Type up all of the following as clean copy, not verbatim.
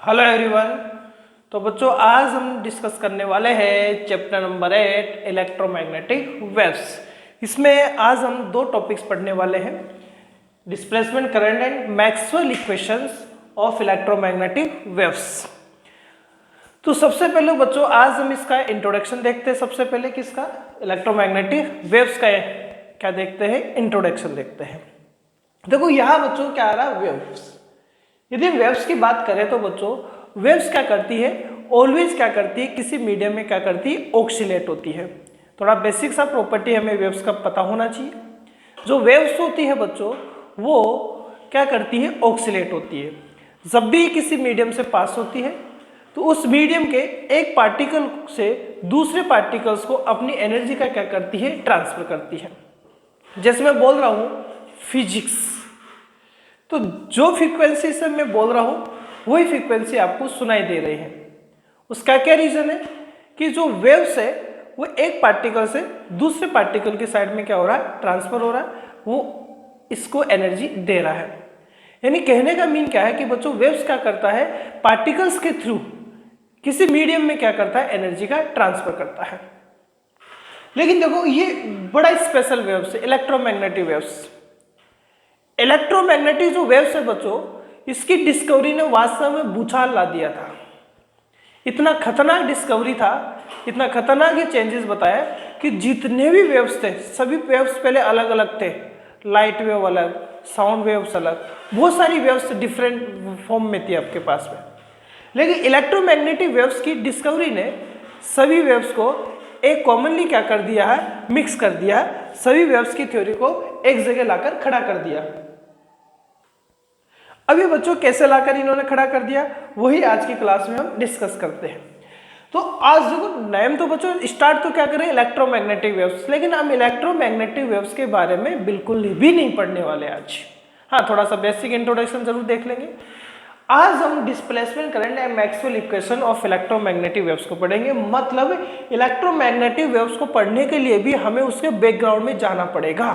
Hello everyone. तो बच्चों आज हम डिस्कस करने वाले हैं चैप्टर नंबर 8 इलेक्ट्रोमैग्नेटिक वेव्स। इसमें आज हम दो टॉपिक्स पढ़ने वाले हैं, displacement current and Maxwell equations of electromagnetic waves. तो सबसे पहले बच्चों आज हम इसका इंट्रोडक्शन देखते हैं। सबसे पहले किसका, इलेक्ट्रोमैग्नेटिक वेव्स का क्या देखते हैं, इंट्रोडक्शन देखते हैं। देखो यहाँ बच्चों क्या आ रहा है, वेव्स। यदि वेव्स की बात करें तो बच्चों वेव्स क्या करती है, ऑलवेज क्या करती है, किसी मीडियम में क्या करती है, ऑक्सीलेट होती है। थोड़ा बेसिक सा प्रॉपर्टी हमें वेव्स का पता होना चाहिए। जो वेव्स होती है बच्चों वो क्या करती है, ऑक्सीलेट होती है। जब भी किसी मीडियम से पास होती है तो उस मीडियम के एक पार्टिकल से दूसरे पार्टिकल्स को अपनी एनर्जी का क्या करती है, ट्रांसफर करती है। जैसे मैं बोल रहा हूँ फिजिक्स, तो जो फ्रीक्वेंसी से मैं बोल रहा हूँ वही फ्रीक्वेंसी आपको सुनाई दे रही है। उसका क्या रीजन है कि जो वेव्स है वो एक पार्टिकल से दूसरे पार्टिकल की साइड में क्या हो रहा है, ट्रांसफर हो रहा है, वो इसको एनर्जी दे रहा है। यानी कहने का मीन क्या है कि बच्चों वेव्स क्या करता है, पार्टिकल्स के थ्रू किसी मीडियम में क्या करता है, एनर्जी का ट्रांसफर करता है। लेकिन देखो ये बड़ा स्पेशल वेव्स है, इलेक्ट्रोमैग्नेटिक वेव्स। इलेक्ट्रोमैग्नेटिक जो वेव्स है बच्चों, इसकी डिस्कवरी ने वास्तव में भूचाल ला दिया था। इतना खतरनाक डिस्कवरी था, इतना खतरनाक ये चेंजेस बताया कि जितने भी वेव्स थे सभी वेव्स पहले अलग अलग थे। लाइट वेव अलग, साउंड वेव्स अलग, बहुत सारी वेव्स डिफरेंट फॉर्म में थी आपके पास में। लेकिन इलेक्ट्रोमैग्नेटिक वेव्स की डिस्कवरी ने सभी वेव्स को एक कॉमनली क्या कर दिया है, मिक्स कर दिया है। सभी वेव्स की थ्योरी को एक जगह लाकर खड़ा कर दिया। अभी बच्चों कैसे लाकर इन्होंने खड़ा कर दिया वही आज की क्लास में हम डिस्कस करते हैं। तो आज देखो नेम तो बच्चों स्टार्ट तो क्या करें, इलेक्ट्रोमैग्नेटिक वेव्स, लेकिन हम इलेक्ट्रोमैग्नेटिक वेव्स के बारे में बिल्कुल भी नहीं पढ़ने वाले आज। हाँ, थोड़ा सा बेसिक इंट्रोडक्शन जरूर देख लेंगे। आज हम displacement current and Maxwell equation of electromagnetic waves को पढ़ेंगे। मतलब इलेक्ट्रोमैग्नेटिक वेव्स को पढ़ने के लिए भी हमें उसके बैकग्राउंड में जाना पड़ेगा।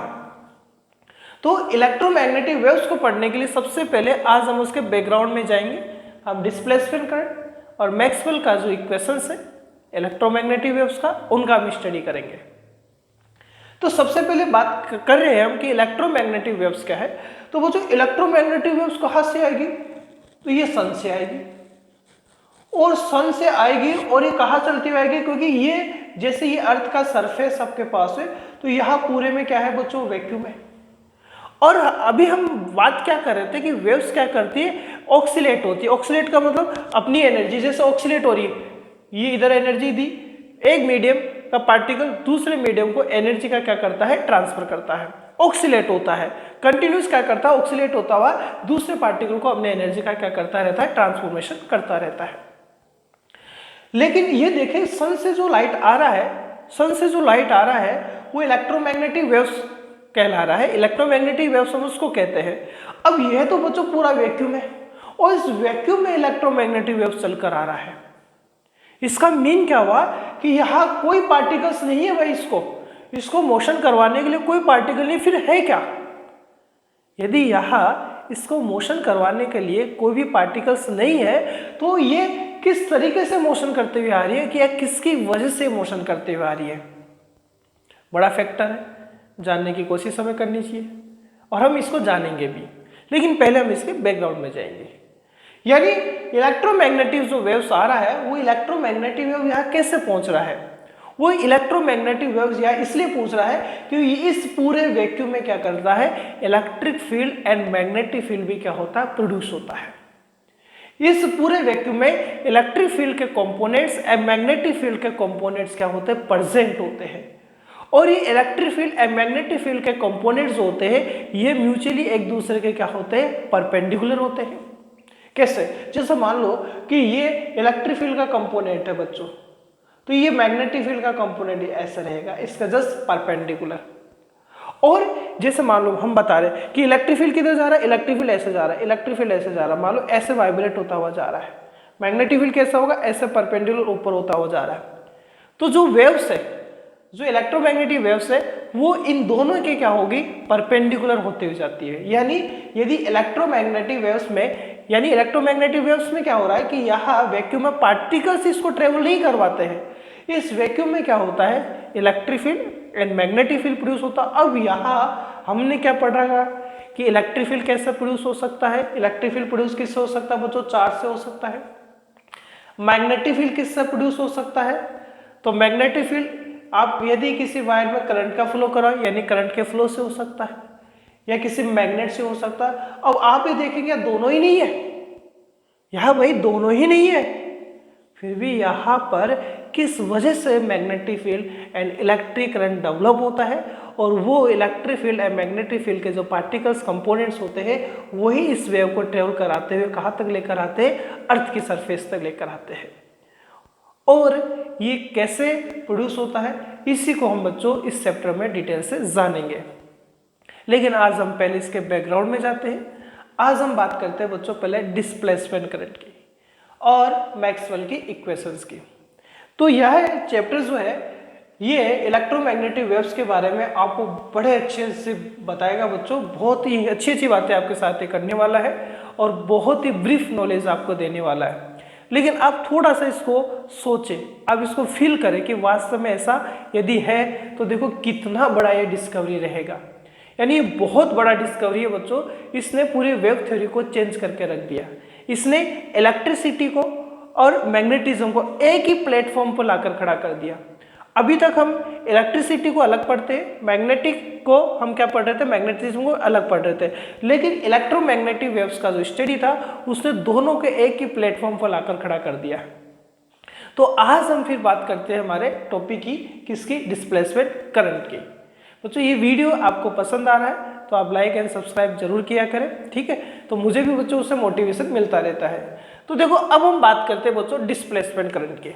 तो इलेक्ट्रोमैग्नेटिक वेव्स को पढ़ने के लिए सबसे पहले आज हम उसके बैकग्राउंड में जाएंगे। हम डिस्प्लेसमेंट करंट और मैक्सवेल का जो इक्वेशंस है इलेक्ट्रोमैग्नेटिक वेव्स का, उनका हम स्टडी करेंगे। तो सबसे पहले बात कर रहे हैं हम कि इलेक्ट्रोमैग्नेटिक वेव्स क्या है। तो वो जो इलेक्ट्रोमैग्नेटिक वेव्स कहाँ से आएगी, तो ये सन से आएगी, और सन से आएगी और ये कहाँ चलती हुई आएगी, क्योंकि ये जैसे ये अर्थ का सरफेस आपके पास है तो यहाँ पूरे में क्या है बच्चों, वैक्यूम है। और अभी हम बात क्या कर रहे थे कि वेव्स क्या करती है, ऑक्सीलेट होती है। ऑक्सीलेट का मतलब अपनी एनर्जी, जैसे ऑक्सीलेट हो रही है, ये इधर एनर्जी दी, एक मीडियम का पार्टिकल दूसरे मीडियम को एनर्जी का क्या करता है, ट्रांसफर करता है, ऑक्सीलेट होता है। कंटिन्यूस क्या करता है, ऑक्सीलेट होता हुआ दूसरे पार्टिकल को अपने एनर्जी का क्या करता रहता है, ट्रांसफॉर्मेशन करता रहता है। लेकिन ये देखें सन से जो लाइट आ रहा है, सन से जो लाइट आ रहा है वो इलेक्ट्रोमैग्नेटिक वेव्स कहला रहा है। इलेक्ट्रोमैग्नेटिक वेव्स हम उसको कहते हैं। अब यह तो बच्चों पूरा वैक्यूम है और इस वैक्यूम में इलेक्ट्रोमैग्नेटिक वेव्स चलकर आ रहा है। इसका मीन क्या हुआ कि यहाँ कोई पार्टिकल्स नहीं है भाई, इसको मोशन करवाने के लिए कोई पार्टिकल नहीं, फिर है क्या। यदि यहाँ इसको मोशन करवाने के लिए कोई भी पार्टिकल्स नहीं है तो ये किस तरीके से मोशन करते हुए आ रही है, कि या किसकी वजह से मोशन करते हुए आ रही है, बड़ा फैक्टर है। जानने की कोशिश हमें करनी चाहिए और हम इसको जानेंगे भी, लेकिन पहले हम इसके बैकग्राउंड में जाएंगे। यानी इलेक्ट्रोमैग्नेटिक जो वेव्स आ रहा है वो इलेक्ट्रोमैग्नेटिक वेव यहाँ कैसे पहुंच रहा है, वो इलेक्ट्रोमैग्नेटिक वेव्स यहाँ इसलिए पूछ रहा है कि इस पूरे वैक्यूम में क्या करता है, electric field and magnetic field भी क्या होता है, प्रोड्यूस होता है। इस पूरे वैक्यूम में इलेक्ट्रिक फील्ड के कंपोनेंट्स एंड मैग्नेटिक फील्ड के कंपोनेंट्स क्या होते हैं, प्रेजेंट होते हैं। और ये electric field and magnetic field के कंपोनेंट्स होते हैं, ये म्यूचुअली एक दूसरे के क्या होते हैं, परपेंडिकुलर होते हैं। कैसे, जैसे मान लो कि ये इलेक्ट्रिक फील्ड का कंपोनेंट है बच्चों, तो ये मैग्नेटिक फील्ड का कंपोनेंट ऐसा रहेगा, इसका जस्ट परपेंडिकुलर। और जैसे मान लो हम बता रहे कि इलेक्ट्रिक फील्ड किधर जा रहा है, इलेक्ट्रिक फील्ड ऐसे जा रहा है, इलेक्ट्रिक फील्ड ऐसे जा रहा है, मान लो ऐसे वाइब्रेट होता हुआ जा रहा है। मैग्नेटिक फील्ड कैसा होगा, ऐसे परपेंडिकुलर ऊपर होता हुआ जा रहा है। तो जो वेव्स है, जो इलेक्ट्रोमैग्नेटिक वेव्स है, वो इन दोनों के क्या होगी, परपेंडिकुलर होते हुए जाती है। यानी यदि इलेक्ट्रोमैग्नेटिक वेव्स में यानी इलेक्ट्रोमैग्नेटिक वेव्स में क्या हो रहा है कि यहाँ वैक्यूम में पार्टिकल्स इसको ट्रेवल नहीं करवाते हैं। इस वैक्यूम में क्या होता है, electric field and magnetic field produce होता है। अब यहाँ हमने क्या पढ़ा था कि इलेक्ट्रिक फील्ड कैसे प्रोड्यूस हो सकता है। इलेक्ट्रिक फील्ड प्रोड्यूस किससे हो सकता है बच्चों, चार्ज से हो सकता है। मैग्नेटिक फील्ड किससे प्रोड्यूस हो सकता है, तो मैग्नेटिक फील्ड आप यदि किसी वायर में करंट का फ्लो कराओ यानी करंट के फ्लो से हो सकता है, या किसी मैग्नेट से हो सकता है। अब आप ये देखेंगे दोनों ही नहीं है, यह भाई दोनों ही नहीं है, फिर भी यहाँ पर किस वजह से magnetic field and electric current develop होता है, और वो electric field and magnetic field के जो पार्टिकल्स कंपोनेंट्स होते हैं वही इस वेव को ट्रेवल कराते हुए कहाँ तक लेकर आते हैं, अर्थ की सरफेस तक लेकर आते हैं। और ये कैसे प्रोड्यूस होता है इसी को हम बच्चों इस चैप्टर में डिटेल से जानेंगे। लेकिन आज हम पहले इसके बैकग्राउंड में जाते हैं। आज हम बात करते हैं बच्चों पहले डिस्प्लेसमेंट करंट की और मैक्सवेल की इक्वेशंस की। तो यह चैप्टर जो है ये इलेक्ट्रोमैग्नेटिक वेव्स के बारे में आपको बड़े अच्छे से बताएगा बच्चों। बहुत ही अच्छी अच्छी बातें आपके साथ ये करने वाला है और बहुत ही ब्रीफ नॉलेज आपको देने वाला है। लेकिन आप थोड़ा सा इसको सोचें, आप इसको फील करें कि वास्तव में ऐसा यदि है तो देखो कितना बड़ा ये डिस्कवरी रहेगा। यानी ये बहुत बड़ा डिस्कवरी है बच्चों। इसने पूरी वेव थ्योरी को चेंज करके रख दिया। इसने इलेक्ट्रिसिटी को और मैग्नेटिज्म को एक ही प्लेटफॉर्म पर लाकर खड़ा कर दिया। अभी तक हम इलेक्ट्रिसिटी को अलग पढ़ते, मैग्नेटिक को हम क्या पढ़ रहे थे, मैग्नेटिज्म को अलग पढ़ रहे थे। लेकिन इलेक्ट्रोमैग्नेटिक वेव्स का जो स्टडी था उसने दोनों के एक ही प्लेटफॉर्म पर लाकर खड़ा कर दिया। तो आज हम फिर बात करते हैं हमारे टॉपिक की, किसकी, डिस्प्लेसमेंट करंट की। बच्चों ये वीडियो आपको पसंद आ रहा है तो आप लाइक एंड सब्सक्राइब जरूर किया करें, ठीक है। तो मुझे भी बच्चों उससे मोटिवेशन मिलता रहता है। तो देखो अब हम बात करते हैं बच्चों डिस्प्लेसमेंट करंट की।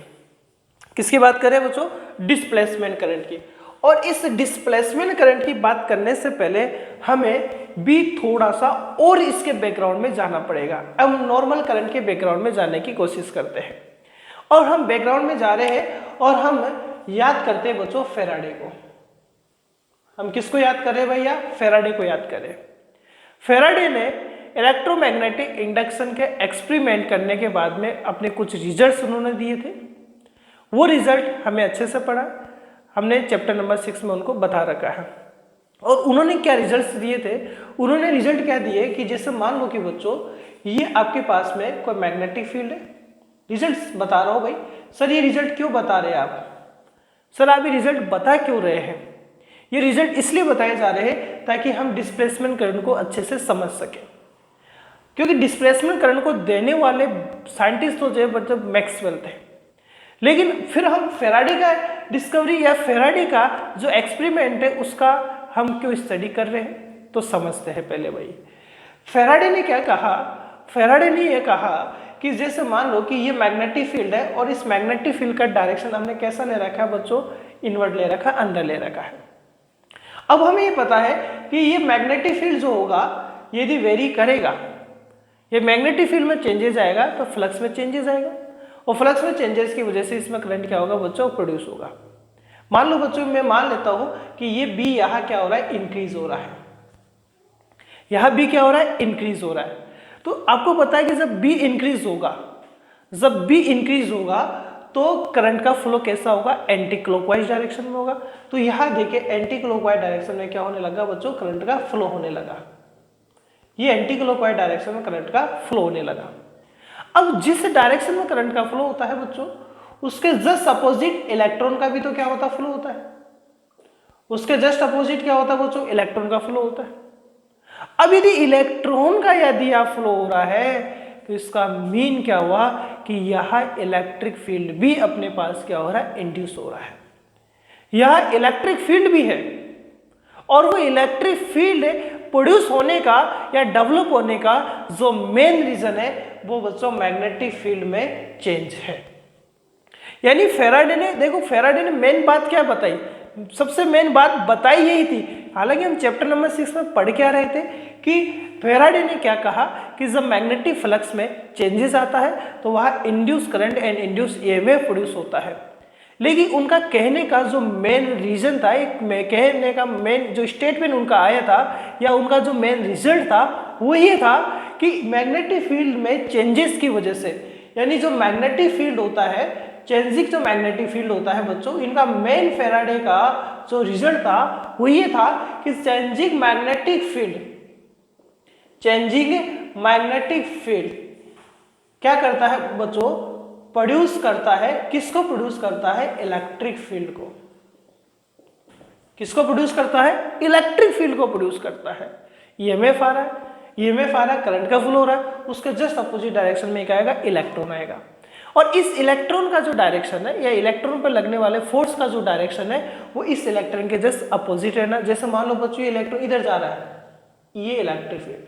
किसकी बात करें बच्चों, डिस्प्लेसमेंट करंट की। और इस डिस्प्लेसमेंट करंट की बात करने से पहले हमें भी थोड़ा सा और इसके बैकग्राउंड में जाना पड़ेगा। अब नॉर्मल करंट के बैकग्राउंड में जाने की कोशिश करते हैं और हम बैकग्राउंड में जा रहे हैं और हम याद करते हैं बच्चों फैराडे को। हम किसको याद कर रहे हैं भैया, फैराडे को याद करें। फैराडे ने इलेक्ट्रोमैग्नेटिक इंडक्शन के एक्सपेरिमेंट करने के बाद में अपने कुछ रिजल्ट्स उन्होंने दिए थे। वो रिजल्ट हमें अच्छे से पढ़ा, हमने चैप्टर नंबर 6 में उनको बता रखा है। और उन्होंने क्या रिजल्ट्स दिए थे, उन्होंने रिजल्ट क्या दिए कि जैसे मान लो कि बच्चों ये आपके पास में कोई मैग्नेटिक फील्ड है। रिजल्ट्स बता रहा हूँ भाई, सर ये रिजल्ट क्यों बता रहे हैं आप, सर आप ये रिजल्ट बता क्यों रहे हैं। ये रिजल्ट इसलिए बताए जा रहे हैं ताकि हम डिस्प्लेसमेंट करंट को अच्छे से समझ सकें, क्योंकि डिस्प्लेसमेंट करंट को देने वाले साइंटिस्ट तो जो मतलब मैक्सवेल थे। लेकिन फिर हम फैराडे का डिस्कवरी या फैराडे का जो एक्सपेरिमेंट है उसका हम क्यों स्टडी कर रहे हैं, तो समझते हैं पहले भाई। फैराडे ने क्या कहा, फैराडे ने यह कहा कि जैसे मान लो कि ये मैग्नेटिक फील्ड है और इस मैग्नेटिक फील्ड का डायरेक्शन हमने कैसा ले रखा है बच्चों, इनवर्ट ले रखा, अंदर ले रखा है। अब हमें ये पता है कि ये मैग्नेटिक फील्ड जो होगा यदि वेरी करेगा, ये मैग्नेटिक फील्ड में चेंजेस आएगा तो फ्लक्स में चेंजेस आएगा, और फ्लक्स में चेंजेस की वजह से इसमें करंट क्या होगा बच्चों, प्रोड्यूस होगा। मान लो बच्चों मैं मान लेता हूं कि ये बी यहाँ क्या हो रहा है, इंक्रीज हो रहा है, यहाँ बी क्या हो रहा है, इंक्रीज हो रहा है। तो आपको पता है कि जब बी इंक्रीज होगा, जब बी इंक्रीज होगा तो करंट का फ्लो कैसा होगा, एंटी क्लॉकवाइज डायरेक्शन में होगा। तो यहाँ देखिए एंटी क्लॉकवाइज डायरेक्शन में क्या होने लगा बच्चों, करंट का फ्लो होने लगा। ये एंटी क्लॉकवाइज डायरेक्शन में करंट का फ्लो होने लगा। अब जिस डायरेक्शन में करंट का फ्लो होता है बच्चों, उसके जस्ट अपोजिट इलेक्ट्रॉन का भी तो क्या होता है, फ्लो होता है। उसके जस्ट अपोजिट क्या होता है बच्चों, इलेक्ट्रॉन का फ्लो होता है। अब यदि इलेक्ट्रॉन का यदि यहाँ फ्लो हो रहा है तो इसका मीन क्या हुआ कि यहाँ इलेक्ट्रिक फील्ड भी अपने पास क्या हो रहा है, इंड्यूस हो रहा है। यहाँ इलेक्ट्रिक फील्ड भी है और वो इलेक्ट्रिक फील्ड प्रोड्यूस होने का या डेवलप होने का जो मेन रीजन है वो बच्चों मैग्नेटिक फील्ड में चेंज है। यानी फैराडे ने, देखो फैराडे ने मेन बात क्या बताई, सबसे मेन बात बताई यही थी। हालांकि हम चैप्टर नंबर 6 में पढ़ क्या रहे थे कि फैराडे ने क्या कहा कि जब मैग्नेटिक फ्लक्स में चेंजेस आता है तो वहाँ induce current and induce EMF produce होता है। लेकिन उनका कहने का जो मेन रीजन था, एक कहने का मेन जो स्टेटमेंट उनका आया था या उनका जो मेन रिजल्ट था वो ये था कि मैग्नेटिक फील्ड में चेंजेस की वजह से, यानी जो मैग्नेटिक फील्ड होता है, चेंजिंग जो मैग्नेटिक फील्ड होता है बच्चों, इनका मेन फैराडे का जो रिजल्ट था वो ये था कि चेंजिंग मैग्नेटिक फील्ड क्या करता है बच्चों, प्रोड्यूस करता है, किसको प्रोड्यूस करता है, इलेक्ट्रिक फील्ड को। किसको प्रोड्यूस करता है, इलेक्ट्रिक फील्ड को प्रोड्यूस करता है। ईएमएफ आ रहा है, ईएमएफ आ रहा है, करंट का फ्लो हो रहा है, उसके जस्ट अपोजिट डायरेक्शन में क्या आएगा, इलेक्ट्रॉन आएगा। और इस इलेक्ट्रॉन का जो डायरेक्शन है या इलेक्ट्रॉन पर लगने वाले फोर्स का जो डायरेक्शन है वो इस इलेक्ट्रॉन के जस्ट अपोजिट है ना। जैसे मान लो बच्चों ये इलेक्ट्रॉन इधर जा रहा है, ये इलेक्ट्रिक फील्ड,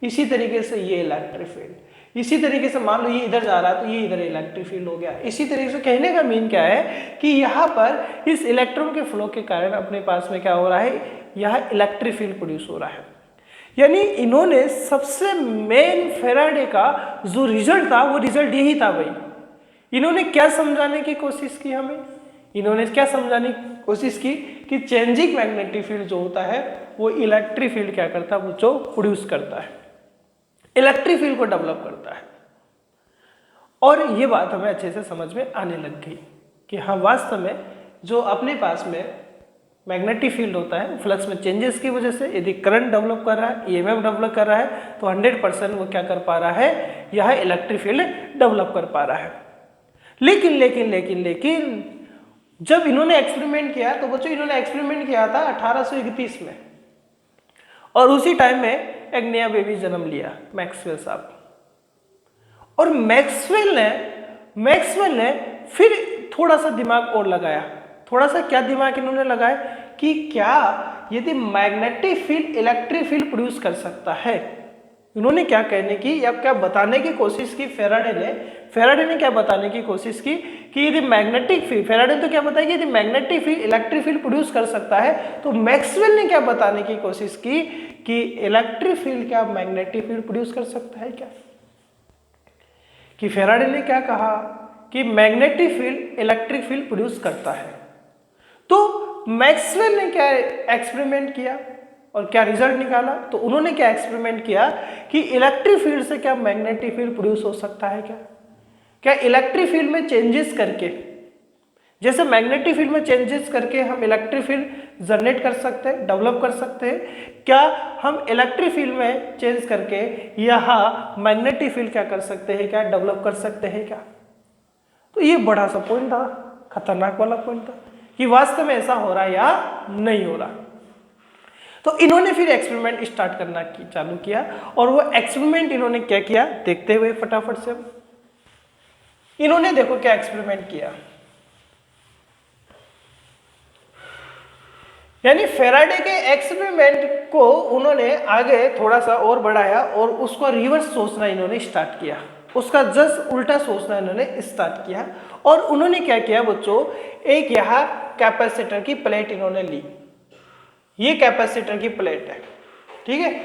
इसी तरीके से ये इलेक्ट्रिक फील्ड, इसी तरीके से मान लो ये इधर जा रहा है तो ये इधर इलेक्ट्रिक फील्ड हो गया। इसी तरीके से कहने का मीन क्या है कि यहाँ पर इस इलेक्ट्रॉन के फ्लो के कारण अपने पास में क्या हो रहा है, यहाँ इलेक्ट्रिक फील्ड प्रोड्यूस हो रहा है। यानी इन्होंने सबसे मेन फैराडे का जो रिजल्ट था वो रिजल्ट यही था भाई। इन्होंने क्या समझाने की कोशिश की हमें, इन्होंने क्या समझाने की कोशिश की कि चेंजिंग मैग्नेटिक फील्ड जो होता है वो इलेक्ट्रिक फील्ड क्या करता है, वो जो प्रोड्यूस करता है, इलेक्ट्रिक फील्ड को डेवलप करता है। और ये बात हमें अच्छे से समझ में आने लग गई कि हाँ वास्तव में जो अपने पास में मैग्नेटिक फील्ड होता है फ्लक्स में चेंजेस की वजह से यदि करंट डेवलप कर रहा है, ईएमएफ डेवलप कर रहा है तो 100% वो क्या कर पा रहा है, यह इलेक्ट्रिक फील्ड डेवलप कर पा रहा है। लेकिन जब इन्होंने एक्सपेरिमेंट किया तो बच्चों इन्होंने एक्सपेरिमेंट किया था 1831 में, और उसी टाइम में एक नया बेबी जन्म लिया, मैक्सवेल साहब। और मैक्सवेल ने फिर थोड़ा सा दिमाग और लगाया। थोड़ा सा क्या दिमाग इन्होंने लगाया कि क्या यदि magnetic field electric field produce कर सकता है। इन्होंने क्या कहने की या क्या बताने की कोशिश की, फेराडे ने क्या बताने की कोशिश की कि यदि मैग्नेटिक फील्ड, फेराडे तो क्या बताया कि यदि magnetic field electric field produce कर सकता है, तो मैक्सवेल ने क्या बताने की कोशिश की कि इलेक्ट्रिक फील्ड क्या मैग्नेटिक फील्ड प्रोड्यूस कर सकता है क्या। कि फेराडे ने क्या कहा कि magnetic field electric field produce करता है, तो मैक्सवेल ने क्या एक्सपेरिमेंट किया और क्या रिजल्ट निकाला। तो उन्होंने क्या एक्सपेरिमेंट किया कि इलेक्ट्रिक फील्ड से क्या मैग्नेटिक फील्ड प्रोड्यूस हो सकता है क्या इलेक्ट्रिक फील्ड में चेंजेस करके, जैसे मैग्नेटिक फील्ड में चेंजेस करके हम इलेक्ट्रिक फील्ड जनरेट कर सकते हैं, डेवलप कर सकते हैं, क्या हम इलेक्ट्रिक फील्ड में चेंज करके यहाँ मैग्नेटिक फील्ड क्या कर सकते हैं, क्या डेवलप कर सकते हैं क्या। तो ये बड़ा सा पॉइंट था, खतरनाक वाला पॉइंट था कि वास्तव में ऐसा हो रहा है या नहीं हो रहा। तो इन्होंने फिर एक्सपेरिमेंट स्टार्ट करना चालू किया, और वो एक्सपेरिमेंट इन्होंने क्या किया देखते हुए फटाफट से। इन्होंने देखो क्या एक्सपेरिमेंट किया, यानी फेराडे के एक्सपेरिमेंट को उन्होंने आगे थोड़ा सा और बढ़ाया और उसको रिवर्स सोचना इन्होंने स्टार्ट किया, उसका जस्ट उल्टा सोचना इन्होंने स्टार्ट किया। और उन्होंने क्या किया बच्चों, एक यहाँ कैपेसिटर की प्लेट इन्होंने ली, ये कैपेसिटर की प्लेट है, ठीक है,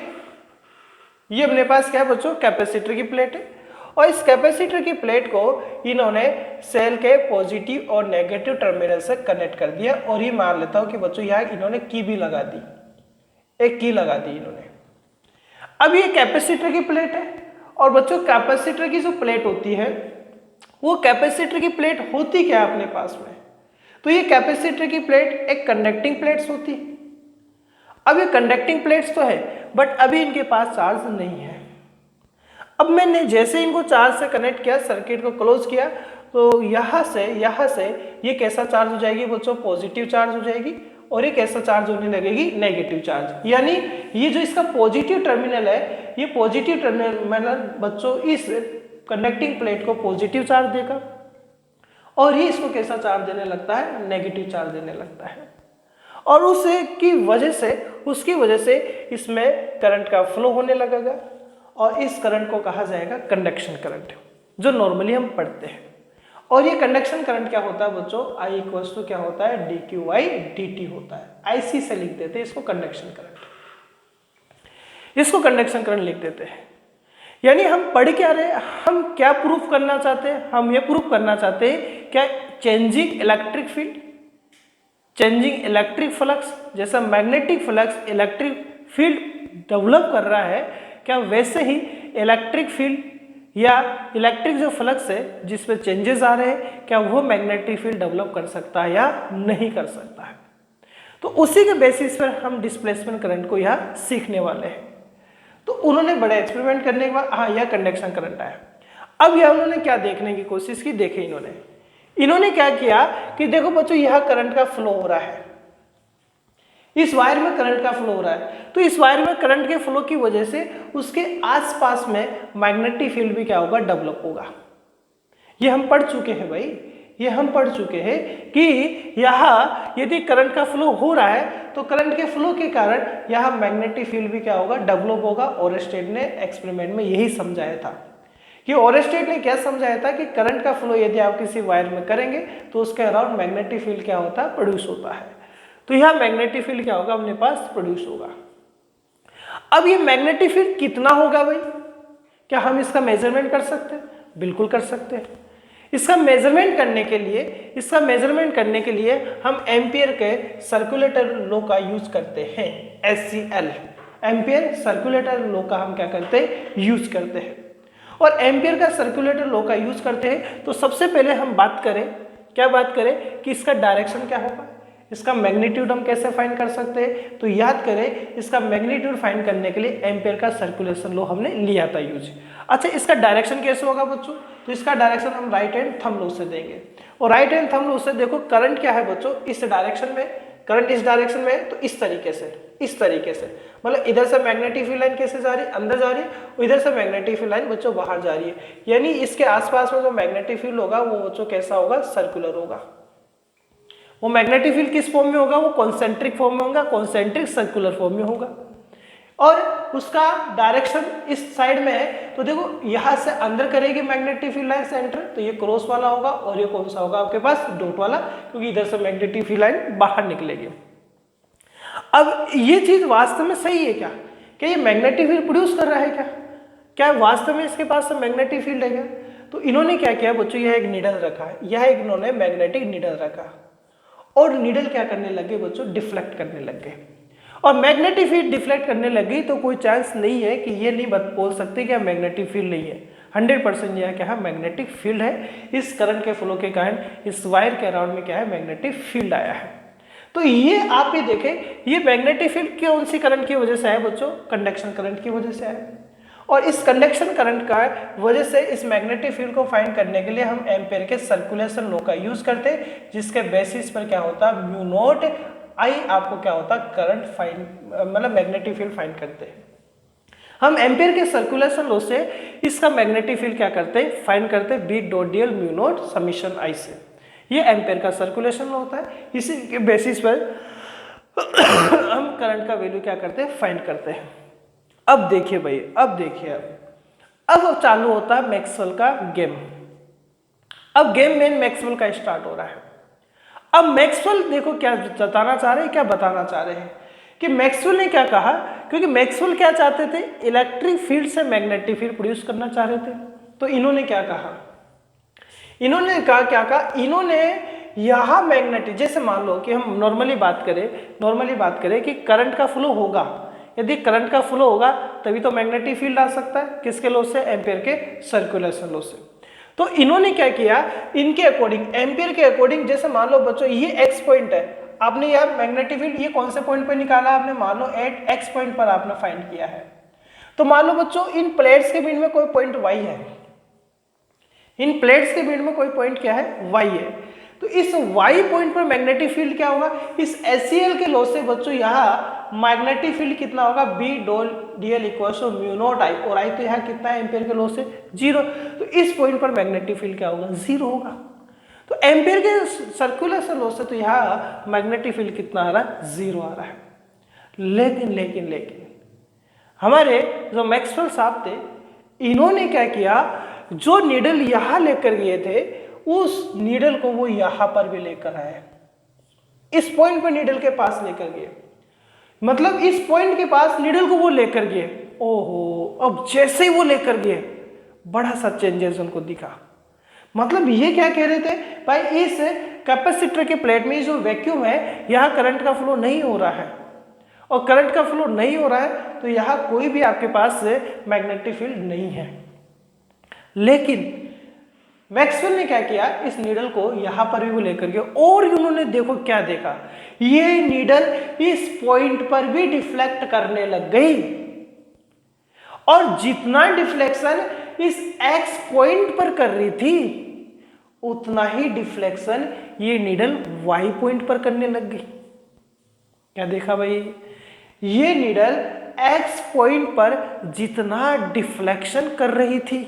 ये अपने पास क्या है बच्चों, कैपेसिटर की प्लेट है। और इस कैपेसिटर की प्लेट को इन्होंने सेल के पॉजिटिव और नेगेटिव टर्मिनल से कनेक्ट कर दिया। और ये मान लेता हूं कि बच्चों यहाँ इन्होंने की भी लगा दी, एक की लगा दी इन्होंने। अब ये कैपेसिटर की प्लेट है, और बच्चों कैपेसिटर की जो प्लेट होती है वो कैपेसिटर की प्लेट होती क्या है अपने पास में, तो ये कैपेसिटर की प्लेट एक कंडक्टिंग प्लेट्स होती है। अब ये कंडक्टिंग प्लेट्स तो है बट अभी इनके पास चार्ज नहीं है। अब मैंने जैसे इनको चार्ज से कनेक्ट किया, सर्किट को क्लोज किया, तो यहाँ से ये कैसा चार्ज हो जाएगी बच्चों, पॉजिटिव चार्ज हो जाएगी, और ये कैसा चार्ज होने लगेगी, नेगेटिव चार्ज। यानी ये जो इसका पॉजिटिव टर्मिनल है, ये पॉजिटिव टर्मिनल बच्चों इस कंडक्टिंग प्लेट को पॉजिटिव चार्ज देगा, और ये इसको कैसा चार्ज देने लगता है, नेगेटिव चार्ज देने लगता है। और उसकी वजह से इसमें करंट का फ्लो होने लगेगा, और इस करंट को कहा जाएगा कंडक्शन करंट, जो नॉर्मली हम पढ़ते हैं। और ये कंडक्शन करंट क्या होता है बच्चों, I इक्वल्स टू क्या होता है, dq/dt होता है। IC से लिख देते हैं इसको कंडक्शन करंट, इसको कंडक्शन करंट लिख देते हैं। यानी हम पढ़ क्या रहे हैं, हम क्या प्रूफ करना चाहते हैं, हम ये प्रूफ करना चाहते हैं क्या changing electric field, changing electric flux, जैसा magnetic flux electric field develop कर रहा है, क्या वैसे ही इलेक्ट्रिक फील्ड या इलेक्ट्रिक जो फ्लक्स है जिसमें चेंजेस आ रहे हैं, क्या वो मैग्नेटिक फील्ड डेवलप कर सकता है या नहीं कर सकता है। तो उसी के बेसिस पर हम डिस्प्लेसमेंट करंट को यहाँ सीखने वाले हैं। तो उन्होंने बड़े एक्सपेरिमेंट करने के बाद हाँ यह कंडक्शन करंट आया। अब यह उन्होंने क्या देखने की कोशिश की, देखे इन्होंने क्या किया कि देखो बच्चों यह करंट का फ्लो हो रहा है, इस वायर में करंट का फ्लो हो रहा है, तो इस वायर में करंट के फ्लो की वजह से उसके आसपास में मैग्नेटिक फील्ड भी क्या होगा, डेवलप होगा। ये हम पढ़ चुके हैं भाई, ये हम पढ़ चुके हैं कि यहाँ यदि करंट का फ्लो हो रहा है तो करंट के फ्लो के कारण यहाँ मैग्नेटिक फील्ड भी क्या होगा, डेवलप होगा। ओरेस्टेड ने एक्सपेरिमेंट में यही समझाया था कि ओरेस्टेड ने क्या समझाया था कि करंट का फ्लो यदि आप किसी वायर में करेंगे तो उसके अराउंड मैग्नेटिक फील्ड क्या होता है, प्रोड्यूस होता है। तो यह मैग्नेटिक फील्ड क्या होगा, अपने पास प्रोड्यूस होगा। अब ये मैग्नेटिक फील्ड कितना होगा भाई, क्या हम इसका मेजरमेंट कर सकते हैं? बिल्कुल कर सकते हैं। इसका मेजरमेंट करने के लिए हम एम्पियर के सर्कुलेटर लॉ का यूज करते हैं, SCL, एम्पियर सर्कुलेटर लॉ का हम क्या करते हैं, यूज करते हैं। और एम्पियर का सर्कुलेटर लॉ का यूज करते हैं तो सबसे पहले हम बात करें कि इसका डायरेक्शन क्या होगा, इसका मैग्नीट्यूड हम कैसे फाइंड कर सकते हैं। तो याद करें, इसका मैग्नीट्यूड फाइंड करने के लिए एम्पियर का सर्कुलेशन लॉ हमने लिया था यूज। अच्छा, इसका डायरेक्शन कैसे होगा बच्चों, तो इसका डायरेक्शन हम राइट हैंड थंब लॉ से देंगे। और राइट हैंड थंब लॉ से देखो करंट क्या है बच्चों, इस डायरेक्शन में, करंट इस डायरेक्शन में है, तो इस तरीके से मतलब इधर से मैग्नेटिक फील्ड लाइन कैसे जा रही है, अंदर जा रही है, और इधर से मैग्नेटिक फील्ड लाइन बच्चों बाहर जा रही है। यानी इसके आसपास में जो मैग्नेटिक फील्ड होगा वो बच्चों कैसा होगा, सर्कुलर होगा। वो मैग्नेटिक फील्ड किस फॉर्म में होगा, वो कॉन्सेंट्रिक फॉर्म में होगा, कॉन्सेंट्रिक सर्कुलर फॉर्म में होगा। और उसका डायरेक्शन इस साइड में है, तो देखो यहां से अंदर करेगी मैग्नेटिक फील्ड लाइन सेंटर, तो ये क्रॉस वाला होगा, और ये कौन सा होगा आपके पास, डॉट वाला, क्योंकि इधर से मैग्नेटिक फील्ड लाइन बाहर निकलेगी। अब ये चीज वास्तव में सही है क्या ये मैग्नेटिक फील्ड प्रोड्यूस कर रहा है क्या वास्तव में इसके पास मैग्नेटिक फील्ड है क्या? तो इन्होंने क्या किया बच्चों, यह एक नीडल रखा है, यह एक इन्होंने मैग्नेटिक नीडल रखा, और नीडल क्या करने लगे बच्चों, डिफ्लेक्ट करने लग गए। और मैग्नेटिक फील्ड डिफ्लेक्ट करने लगी तो कोई चांस नहीं है कि ये नहीं बोल सकते कि मैग्नेटिक फील्ड नहीं है। 100% यह क्या है, मैग्नेटिक फील्ड है। इस करंट के फ्लो के कारण इस वायर के अराउंड में क्या है, मैग्नेटिक फील्ड आया है। तो ये आप ये देखें, ये मैग्नेटिक फील्ड कौन सी करंट की वजह से है बच्चों, कंडक्शन करंट की वजह से है। और इस कंडक्शन करंट का वजह से इस मैग्नेटिक फील्ड को फाइंड करने के लिए हम एम्पियर के सर्कुलेशन लॉ का यूज करते हैं, जिसके बेसिस पर क्या होता है, म्यू नॉट आई आपको क्या होता है, करंट फाइंड मतलब मैग्नेटिक फील्ड फाइंड करते हैं। हम एम्पियर के सर्कुलेशन लॉ से इसका मैग्नेटिक फील्ड क्या करते हैं, फाइंड करते हैं, B dot D L mu naught summation I से। ये एम्पियर का सर्कुलेशन लॉ होता है, इसी के बेसिस पर हम करंट का वैल्यू क्या करते हैं, फाइंड करते हैं। अब देखिए भाई, अब चालू होता है मैक्सवेल का गेम। अब गेम में मैक्सवेल का स्टार्ट हो रहा है। अब मैक्सवेल देखो क्या बताना चाह रहे हैं, कि मैक्सवेल ने क्या कहा, क्योंकि मैक्सवेल क्या चाहते थे, इलेक्ट्रिक फील्ड से मैग्नेटिक फील्ड प्रोड्यूस करना चाह रहे थे। तो इन्होंने क्या कहा, इन्होंने यहां मैग्नेटिक, जैसे मान लो कि हम नॉर्मली बात करें कि करंट का फ्लो होगा, यदि करंट का फ्लो होगा तभी तो मैग्नेटिक फील्ड आ सकता है, किसके लॉ से, एम्पियर के सर्कुलेशन लॉ से। तो इन्होंने क्या किया, इनके अकॉर्डिंग, एम्पियर के अकॉर्डिंग, जैसे मान लो बच्चों ये एक्स पॉइंट है, आपने यार मैग्नेटिक फील्ड ये कौन से पॉइंट पर निकाला आपने, मान लो एट एक्स पॉइंट पर आपने फाइंड किया है। तो मान लो बच्चों इन प्लेट्स के बीच में कोई पॉइंट वाई है, इन प्लेट्स के बीच में कोई पॉइंट क्या है, वाई है। तो इस वाई पॉइंट पर मैग्नेटिक फील्ड क्या होगा, इस SCL के लॉ से बच्चों यहाँ मैग्नेटिक फील्ड कितना होगा, B dot D L equal to mu naught I, और आई तो यहाँ कितना है एम्पियर के लॉ से, 0। तो इस पॉइंट पर मैग्नेटिक फील्ड क्या होगा, 0 होगा। तो एम्पियर के सर्कुलेशन लॉ से तो यहाँ मैग्नेटिक फील्ड कितना आ रहा है, 0 आ रहा है। लेकिन हमारे जो मैक्सवेल साहब थे, इन्होंने क्या किया, जो नीडल यहाँ लेकर गए थे उस नीडल को वो यहां पर भी लेकर आए, इस पॉइंट पर नीडल के पास लेकर गए, मतलब इस पॉइंट के पास नीडल को वो लेकर गए। ओहो, अब जैसे ही वो लेकर गए बड़ा सा चेंजेस उनको दिखा। मतलब ये क्या कह रहे थे भाई, इस कैपेसिटर के प्लेट में जो वैक्यूम है, यहां करंट का फ्लो नहीं हो रहा है, और करंट का फ्लो नहीं हो रहा है तो यहाँ कोई भी आपके पास मैग्नेटिक फील्ड नहीं है। लेकिन मैक्सवेल ने क्या किया, इस नीडल को यहां पर भी वो लेकर गया और उन्होंने देखो क्या देखा, ये नीडल इस पॉइंट पर भी डिफ्लेक्ट करने लग गई और जितना डिफ्लेक्शन इस एक्स पॉइंट पर कर रही थी उतना ही डिफ्लेक्शन ये नीडल वाई पॉइंट पर करने लग गई। क्या देखा भाई, ये नीडल एक्स पॉइंट पर जितना डिफ्लेक्शन कर रही थी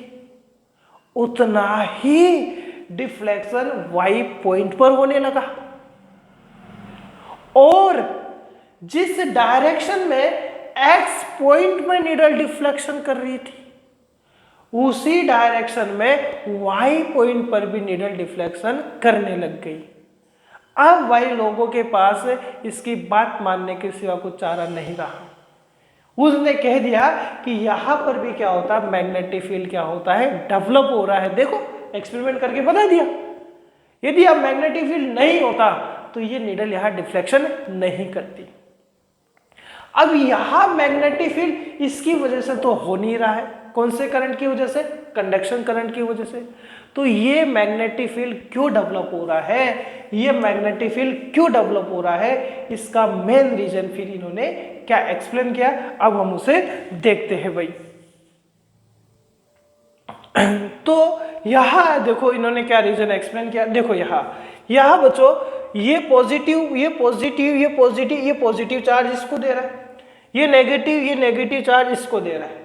उतना ही डिफ्लेक्शन वाई पॉइंट पर होने लगा और जिस डायरेक्शन में एक्स पॉइंट में नीडल डिफ्लेक्शन कर रही थी उसी डायरेक्शन में वाई पॉइंट पर भी नीडल डिफ्लेक्शन करने लग गई। अब वाई लोगों के पास इसकी बात मानने के सिवा कुछ चारा नहीं रहा। उसने कह दिया कि यहां पर भी क्या होता है, मैग्नेटिक फील्ड क्या होता है, डेवलप हो रहा है। देखो एक्सपेरिमेंट करके बता दिया, यदि अब मैग्नेटिक फील्ड नहीं होता तो ये नीडल यहां डिफ्लेक्शन नहीं करती। अब यहां मैग्नेटिक फील्ड इसकी वजह से तो हो नहीं रहा है, कौन से करंट की वजह से, कंडक्शन करंट की वजह से। तो ये मैग्नेटिक फील्ड क्यों डेवलप हो रहा है, ये मैग्नेटिक फील्ड क्यों डेवलप हो रहा है, इसका मेन रीजन फिर इन्होंने क्या एक्सप्लेन किया, अब हम उसे देखते हैं भाई। तो यहां देखो इन्होंने क्या रीजन एक्सप्लेन किया, देखो यहां बच्चों ये पॉजिटिव ये पॉजिटिव ये पॉजिटिव ये पॉजिटिव चार्ज इसको दे रहा है, ये नेगेटिव चार्ज इसको दे रहा है।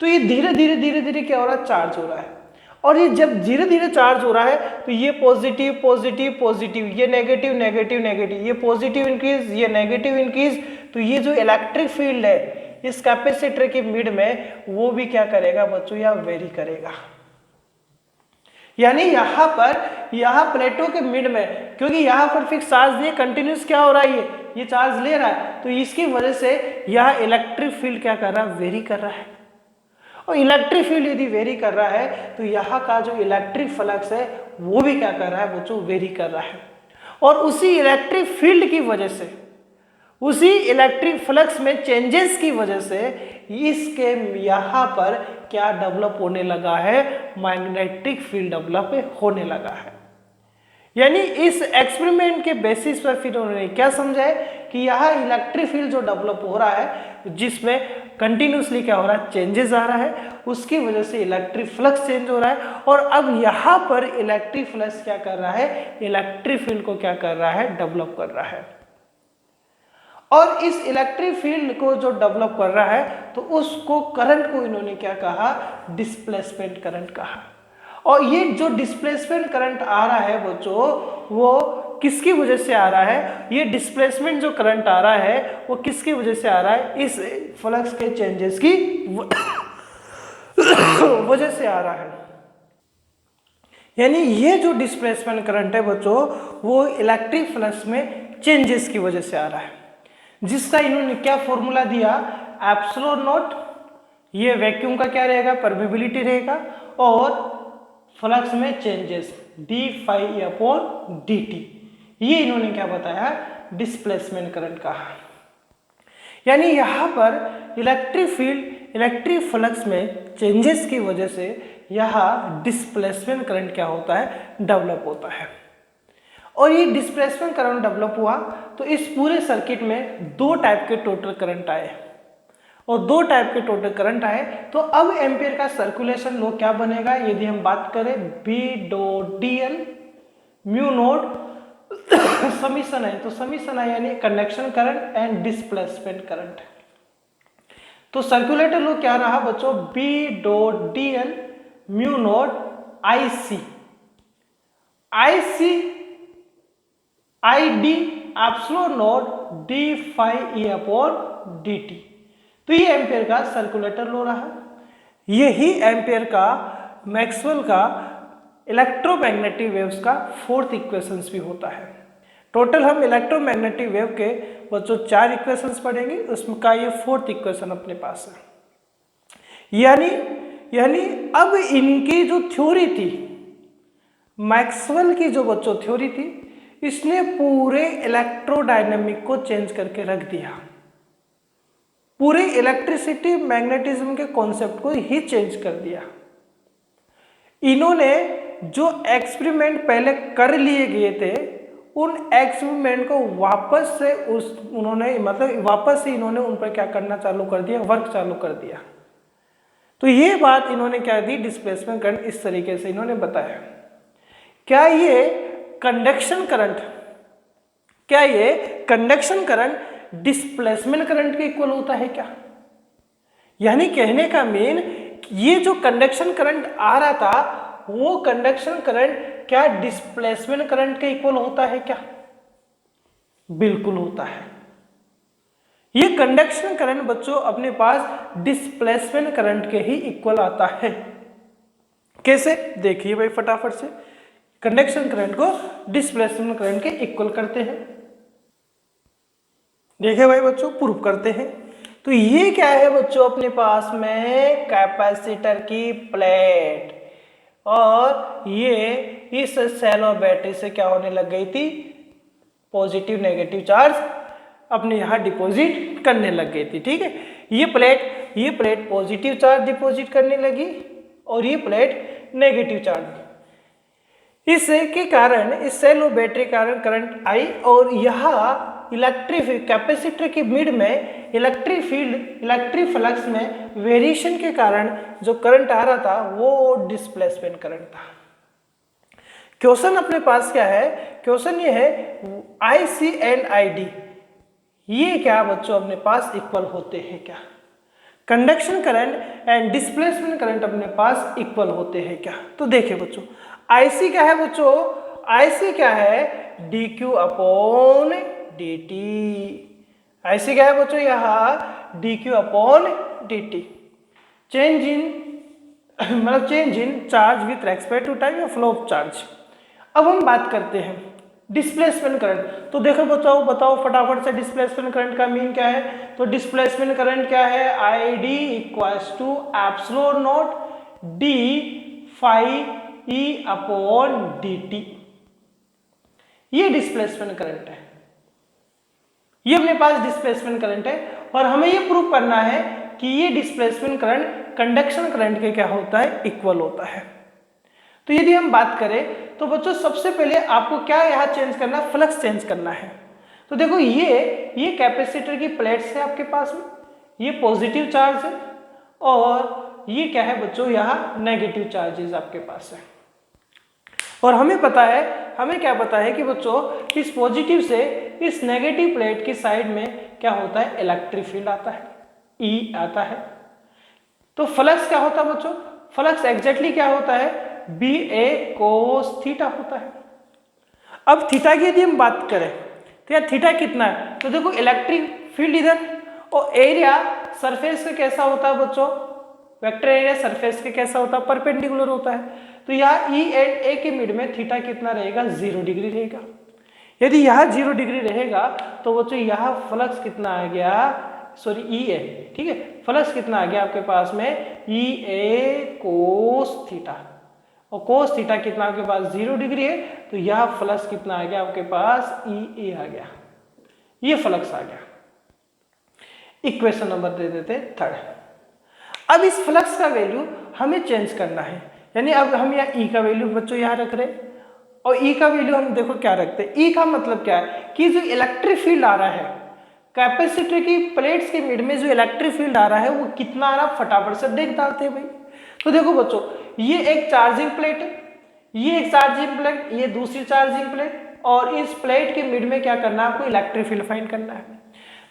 तो ये धीरे धीरे क्या हो रहा है, चार्ज हो रहा है। और ये जब धीरे धीरे चार्ज हो रहा है तो ये पॉजिटिव पॉजिटिव पॉजिटिव, ये नेगेटिव नेगेटिव नेगेटिव, ये पॉजिटिव इंक्रीज ये नेगेटिव इंक्रीज। तो ये जो इलेक्ट्रिक फील्ड है इस कैपेसिटर के मिड में वो भी क्या करेगा बच्चों, या वेरी करेगा। यानी यहां प्लेटो के मिड में, क्योंकि यहां पर फिक्स चार्ज नहीं, कंटिन्यूस क्या हो रहा है, ये चार्ज ले रहा है, तो इसकी वजह से यह इलेक्ट्रिक फील्ड क्या कर रहा है, वेरी कर रहा है। और इलेक्ट्रिक फील्ड यदि वेरी कर रहा है तो यहाँ का जो इलेक्ट्रिक फ्लक्स है वो भी क्या कर रहा है बच्चों, वेरी कर रहा है। और उसी इलेक्ट्रिक फील्ड की वजह से, उसी इलेक्ट्रिक फ्लक्स में चेंजेस की वजह से इसके यहाँ पर क्या डेवलप होने लगा है, मैग्नेटिक फील्ड डेवलप होने लगा है। यानी इस एक्सपेरिमेंट के बेसिस पर फिर उन्होंने क्या समझा है कि यह इलेक्ट्रिक फील्ड जो डेवलप हो रहा है जिसमें कंटिन्यूसली क्या हो रहा है, चेंजेस आ रहा है, उसकी वजह से इलेक्ट्रिक फ्लक्स चेंज हो रहा है। और अब यहाँ पर इलेक्ट्रिक फ्लक्स क्या कर रहा है, इलेक्ट्रिक फील्ड को क्या कर रहा है, डेवलप कर रहा है। और इस इलेक्ट्रिक फील्ड को जो डेवलप कर रहा है तो उसको करंट को इन्होंने क्या कहा, डिस्प्लेसमेंट करंट कहा। और ये जो डिस्प्लेसमेंट करंट आ रहा है बच्चों वो किसकी वजह से आ रहा है, ये डिस्प्लेसमेंट जो करंट आ रहा है वो किसकी वजह से आ रहा है, इस फ्लक्स के चेंजेस की वजह से आ रहा है। यानी ये जो डिस्प्लेसमेंट करंट है बच्चों वो इलेक्ट्रिक फ्लक्स में चेंजेस की वजह से आ रहा है, जिसका इन्होंने क्या फॉर्मूला दिया, एप्सिलॉन नॉट, ये वैक्यूम का क्या रहेगा, परमेबिलिटी रहेगा, और फ्लक्स में changes D phi upon D T, ये इन्होंने क्या बताया, डिस्प्लेसमेंट करंट कहा। यानी यहाँ पर इलेक्ट्रिक फील्ड इलेक्ट्रिक फ्लक्स में चेंजेस की वजह से यहाँ डिस्प्लेसमेंट करंट क्या होता है, डेवलप होता है। और ये डिस्प्लेसमेंट करंट डेवलप हुआ तो इस पूरे सर्किट में दो टाइप के टोटल करंट आए, और दो टाइप के टोटल करंट आए। तो अब एम्पियर का सर्कुलेशन लॉ क्या बनेगा, यदि हम बात करें B dot D L mu naught summation है, तो समीशन है यानी conduction current and displacement current. तो सर्कुलेटर लॉ क्या रहा बच्चों, B dot D L mu naught I C I D epsilon naught D phi E upon D T. तो ये एम्पियर का सर्कुलेटर लॉ रहा। यही एम्पियर का मैक्सवेल का इलेक्ट्रोमैग्नेटिक वेव्स का फोर्थ इक्वेशंस भी होता है। टोटल हम इलेक्ट्रोमैग्नेटिक वेव के बच्चों 4 इक्वेशंस पढ़ेंगे, उसमें का ये फोर्थ इक्वेशन अपने पास है। यानी अब इनकी जो थ्योरी थी, मैक्सवेल की जो बच्चों थ्योरी थी, इसने पूरे इलेक्ट्रोडायनेमिक को चेंज करके रख दिया। पूरे इलेक्ट्रिसिटी मैग्नेटिज्म के कॉन्सेप्ट को ही चेंज कर दिया। इन्होंने जो एक्सपेरिमेंट पहले कर लिए गए थे उन एक्सपेरिमेंट को वापस से वापस से इन्होंने उन पर क्या करना चालू कर दिया, वर्क चालू कर दिया। तो ये बात इन्होंने क्या दी, डिस्प्लेसमेंट करंट, इस तरीके से इन्होंने बताया। क्या ये कंडक्शन करंट डिस्प्लेसमेंट करंट के इक्वल होता है क्या? यानी कहने का मीन, ये जो कंडक्शन करंट आ रहा था वो कंडक्शन करंट क्या डिस्प्लेसमेंट करंट के इक्वल होता है क्या? बिल्कुल होता है। ये कंडक्शन करंट बच्चों अपने पास डिस्प्लेसमेंट करंट के ही इक्वल आता है। कैसे? देखिए भाई फटाफट से, कंडक्शन करंट को डिस्प्लेसमेंट करंट के इक्वल करते हैं। देखिए भाई बच्चों, प्रूव करते हैं। तो ये क्या है बच्चों, अपने पास में कैपेसिटर की प्लेट, और ये इस सेल और बैटरी से क्या होने लग गई थी, पॉजिटिव नेगेटिव चार्ज अपने यहाँ डिपॉजिट करने लग गई थी। ठीक है, ये प्लेट पॉजिटिव चार्ज डिपॉजिट करने लगी और ये प्लेट नेगेटिव चार्ज। इसके कारण, इस सेल और बैटरी के कारण करंट आई, और यहाँ इलेक्ट्रिक कैपेसिटर की मिड में इलेक्ट्रिक फ्लक्स में वेरिएशन के कारण जो करंट आ रहा था वो डिस्प्लेसमेंट करंट था। क्वेश्चन अपने पास क्या है, क्वेश्चन ये है IC एंड ID ये क्या बच्चों अपने पास इक्वल होते हैं क्या? Conduction current and displacement current अपने पास इक्वल होते हैं क्या? तो देखिए बच्चों, IC क्या है बच्चों, IC क्या है, dq अपॉन dt। IC क्या है बच्चों, यहाँ dq upon dt, change in charge with respect to time या फ्लो ऑफ चार्ज। अब हम बात करते हैं डिस्प्लेसमेंट करंट। तो देखो बताओ फटाफट से, डिस्प्लेसमेंट करंट का मीन क्या है? तो डिस्प्लेसमेंट करंट क्या है, ID equals to epsilon naught d phi e upon dt। ये डिस्प्लेसमेंट करंट है, ये अपने पास डिस्प्लेसमेंट करंट है, और हमें ये प्रूव करना है कि ये डिस्प्लेसमेंट करंट कंडक्शन करंट के क्या होता है, इक्वल होता है। तो यदि हम बात करें तो बच्चों सबसे पहले आपको क्या यहाँ चेंज करना है, फ्लक्स चेंज करना है। तो देखो ये कैपेसिटर की प्लेट्स है आपके पास में, ये पॉजिटिव चार्ज है, और ये क्या है बच्चों, यहाँ नेगेटिव चार्जेस आपके पास है। और हमें क्या पता है कि बच्चों इस पॉजिटिव से इस नेगेटिव प्लेट की साइड में क्या होता है, इलेक्ट्रिक फील्ड आता है, E आता है। तो फ्लक्स क्या होता है बच्चों, फ्लक्स एग्जैक्टली क्या होता है, BA cos थीटा होता है। अब थीटा की यदि हम बात करें तो यार थीटा कितना है, तो देखो इलेक्ट्रिक फील्ड इधर, और एरिया सरफेस का कैसा होता है बच्चों, वेक्टर एरिया सरफेस के कैसा होता है, परपेंडिकुलर होता है। तो यहाँ E एंड A के मिड में थीटा कितना रहेगा, 0 डिग्री रहेगा। यदि यहाँ 0 डिग्री रहेगा तो बच्चों यहाँ फ्लक्स कितना आ गया, सॉरी EA, ठीक है, फ्लक्स कितना आ गया आपके पास में, EA cos थीटा, और cos थीटा कितना आपके पास 0 डिग्री है, तो यह फ्लक्स कितना आ गया आपके पास, EA आ गया, ये फ्लक्स आ गया। इक्वेशन नंबर दे देते थर्ड। अब इस फ्लक्स का वैल्यू हमें चेंज करना है, यानी अब हम यहाँ E का वैल्यू बच्चों यहाँ रख रहे हैं, और E का वैल्यू हम देखो क्या रखते हैं। E का मतलब क्या है कि जो इलेक्ट्रिक फील्ड आ रहा है कैपेसिटर की प्लेट्स के मिड में, जो इलेक्ट्रिक फील्ड आ रहा है वो कितना आ रहा है, फटाफट से देख डालते हैं भाई। तो देखो बच्चों, ये एक चार्जिंग प्लेट है, ये एक चार्जिंग प्लेट, ये दूसरी चार्जिंग प्लेट, और इस प्लेट के मिड में क्या करना है आपको, इलेक्ट्रिक फील्ड फाइंड करना है।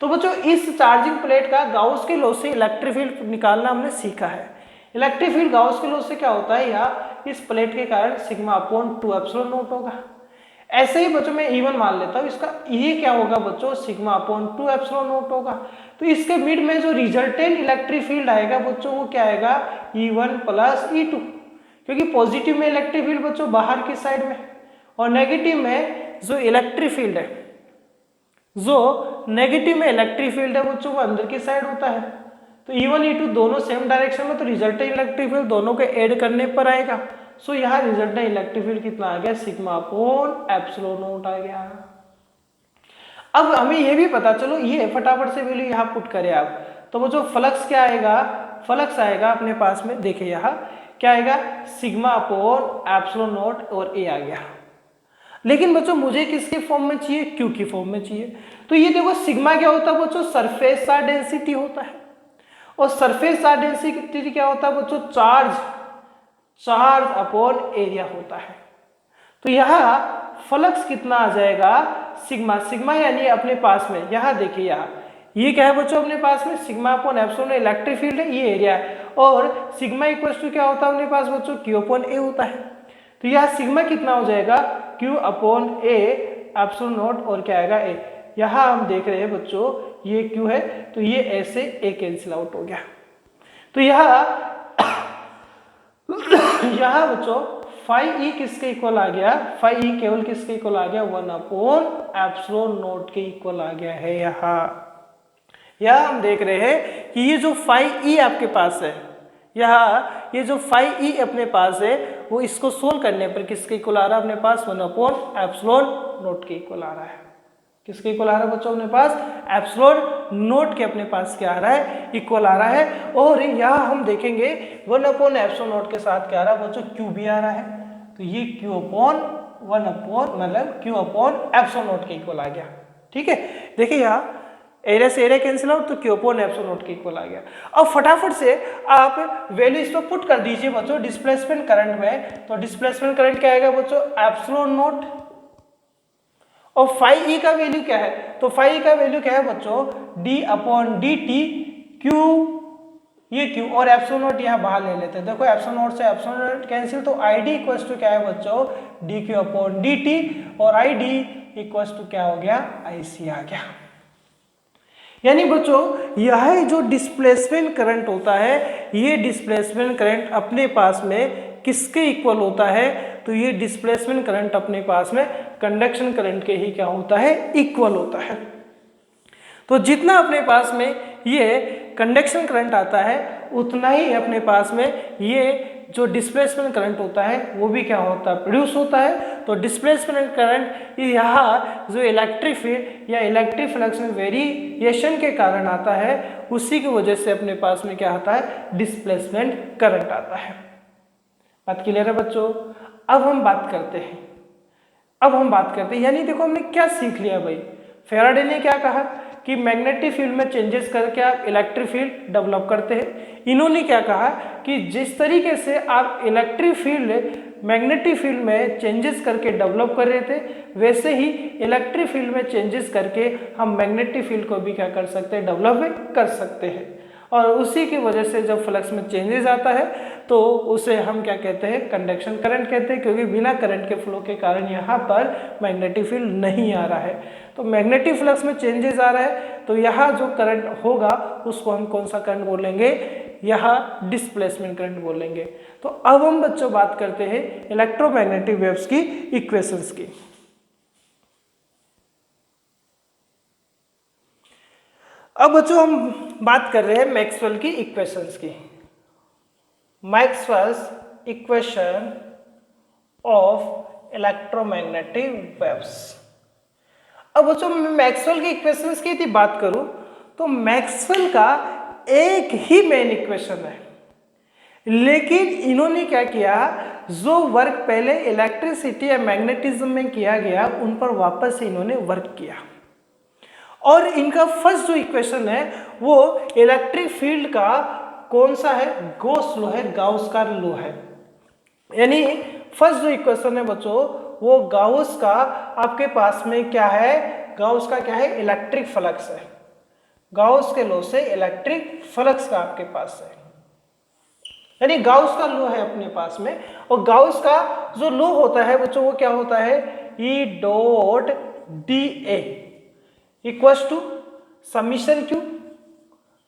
तो बच्चों इस चार्जिंग प्लेट का गाउस के लॉ से इलेक्ट्रिक फील्ड निकालना हमने सीखा है। इलेक्ट्रिक फील्ड गाउस के लॉ से क्या होता है, यहाँ इस प्लेट के कारण सिग्मा अपॉन 2 एप्सिलॉन नॉट होगा। ऐसे ही बच्चों मैं E1 मान लेता हूँ, इसका ये क्या होगा बच्चों, सिग्मा अपॉन 2 एप्सिलॉन नॉट होगा। तो इसके मिड में जो रिजल्टेंट इलेक्ट्रिक फील्ड आएगा बच्चों वो क्या आएगा, E1 प्लस E2, क्योंकि पॉजिटिव में इलेक्ट्रिक फील्ड बच्चों बाहर की साइड में, और नेगेटिव में जो इलेक्ट्रिक फील्ड है, जो नेगेटिव में इलेक्ट्रिक फील्ड है बच्चों वो अंदर की साइड होता है। तो E1 E2 दोनों सेम डायरेक्शन में, तो रिजल्टेंट इलेक्ट्रिक फील्ड दोनों के ऐड करने पर आएगा। सो यहाँ रिजल्टेंट इलेक्ट्रिक फील्ड कितना आ गया, सिग्मा अपॉन एप्सिलॉन नॉट आ गया। अब हमें ये भी पता, चलो ये फटाफट से वैल्यू यहाँ पुट करें आप, तो बच्चों फ्लक्स क्या आएगा, फ्लक्स आएगा अपने पास में, देखिए यहाँ क्या आएगा, सिग्मा अपॉन एप्सिलॉन नॉट और ए आ गया। लेकिन बच्चों मुझे किसके फॉर्म में चाहिए, क्यू की फॉर्म में चाहिए। तो ये देखो सिग्मा क्या होता है बच्चों, सरफेस चार्ज डेंसिटी होता है, और सरफेस चार्ज डेंसिटी क्या होता है बच्चों, चार्ज अपॉन एरिया होता है। तो यहाँ फ्लक्स कितना आ जाएगा, सिग्मा, सिग्मा यानी अपने पास में यहाँ देखिए, यहाँ ये क्या है बच्चों अपने पास में, sigma upon epsilon electric field है, ये एरिया है, और सिग्मा इक्वल टू क्या होता है अपने पास बच्चों, क्यू अपॉन ए होता है। तो यहाँ सिग्मा कितना हो जाएगा, Q upon A epsilon not और क्या आएगा ए। यहाँ हम देख रहे हैं बच्चों ये क्यू है, तो ये ऐसे ए कैंसिल आउट हो गया। तो यहाँ बच्चों फाई ई किसके इक्वल आ गया, फाई ई केवल किसके इक्वल आ गया, 1 अपॉन एप्सिलॉन नॉट के इक्वल आ गया है। यहाँ हम देख रहे हैं कि ये जो फाई ई आपके पास है, यहाँ ये जो फाई ई अपने पास है, वो इसको सोल्व करने पर किसके इक्वल आ रहा है अपने पास, 1 अपॉन एप्सिलॉन नॉट के इक्वल आ रहा है। किसके इक्वल आ रहा है बच्चों अपने पास, एप्सिलॉन नॉट के अपने पास क्या आ रहा है, इक्वल आ रहा है। और यहाँ हम देखेंगे 1 अपॉन एप्सिलॉन नॉट के साथ क्या आ रहा है बच्चों, क्यू भी आ रहा है। तो ये क्यू अपॉन 1 अपॉन मतलब क्यू अपॉन एप्सिलॉन नॉट के इक्वल आ गया। ठीक है, देखिए यहाँ एरिया से एरिया कैंसिल आउट, तो क्यू अपॉन एप्सिलॉन नॉट के इक्वल आ गया। अब फटाफट से आप वैल्यू इस पर पुट कर दीजिए बच्चों डिस्प्लेसमेंट करंट में। तो डिस्प्लेसमेंट करंट क्या आएगा बच्चों, एप्सिलॉन नॉट, और फाई ई का वैल्यू क्या है, तो फाई ई का वैल्यू क्या है बच्चों, D upon D T, Q ये क्यू और एप्सिलॉन नॉट यहाँ बाहर ले लेते हैं। देखो एप्सिलॉन नॉट से एप्सिलॉन नॉट कैंसिल, तो आई डी इक्वल्स टू क्या है बच्चों, D Q upon D T, और आई डी इक्वल्स टू क्या हो गया, आई सी आ गया। यानी बच्चों यह जो डिस्प्लेसमेंट करंट होता है, ये डिस्प्लेसमेंट करंट अपने पास में किसके इक्वल होता है, तो ये डिस्प्लेसमेंट करंट अपने पास में कंडक्शन करंट के ही क्या होता है, इक्वल होता है। तो जितना अपने पास में ये कंडक्शन करंट आता है, उतना ही अपने पास में ये जो डिस्प्लेसमेंट करंट होता है वो भी क्या होता है, प्रोड्यूस होता है। तो डिस्प्लेसमेंट करंट यहाँ जो इलेक्ट्रिक फील्ड या इलेक्ट्रिक फ्लक्स में वेरिएशन के कारण आता है, उसी की वजह से अपने पास में क्या आता है, डिस्प्लेसमेंट करंट आता है। बात क्लियर है बच्चों। अब हम बात करते हैं, यानी देखो हमने क्या सीख लिया भाई, फैराडे ने क्या कहा कि मैग्नेटिक फील्ड में चेंजेस करके आप इलेक्ट्रिक फील्ड डेवलप करते हैं। इन्होंने क्या कहा कि जिस तरीके से आप इलेक्ट्रिक फील्ड मैग्नेटिक फील्ड में चेंजेस करके डेवलप कर रहे थे, वैसे ही इलेक्ट्रिक फील्ड में चेंजेस करके हम मैग्नेटिक फील्ड को भी क्या कर सकते हैं, डेवलप कर सकते हैं। और उसी की वजह से जब फ्लक्स में चेंजेस आता है तो उसे हम क्या कहते हैं, कंडक्शन करंट कहते हैं, क्योंकि बिना करंट के फ्लो के कारण यहाँ पर मैग्नेटिक फील्ड नहीं आ रहा है। तो मैग्नेटिक फ्लक्स में चेंजेस आ रहा है, तो यहाँ जो करंट होगा उसको हम कौन सा करंट बोलेंगे, यहाँ डिस्प्लेसमेंट करंट बोलेंगे। तो अब हम बच्चों बात करते हैं इलेक्ट्रोमैग्नेटिक वेव्स की इक्वेशंस की। अब बच्चों हम बात कर रहे हैं मैक्सवेल की इक्वेशंस की। Maxwell's equation of electromagnetic waves. अब बच्चों मैं मैक्सवेल की इक्वेशंस की यदि बात करूं तो मैक्सवेल का एक ही मेन इक्वेशन है, लेकिन इन्होंने क्या किया, जो वर्क पहले इलेक्ट्रिसिटी या मैग्नेटिज्म में किया गया उन पर वापस से इन्होंने वर्क किया। और इनका फर्स्ट जो इक्वेशन है वो इलेक्ट्रिक फील्ड का कौन सा है, गॉस लॉ है, गाउस का लॉ है। यानी फर्स्ट जो इक्वेशन है बच्चों वो गाउस का आपके पास में क्या है, गाउस का क्या है, इलेक्ट्रिक फ्लक्स है। गाउस के लॉ से इलेक्ट्रिक फ्लक्स का आपके पास है, यानी गाउस का लॉ है अपने पास में। और गाउस का जो लॉ होता है बच्चों वो क्या होता है, E dot D A equals to summation Q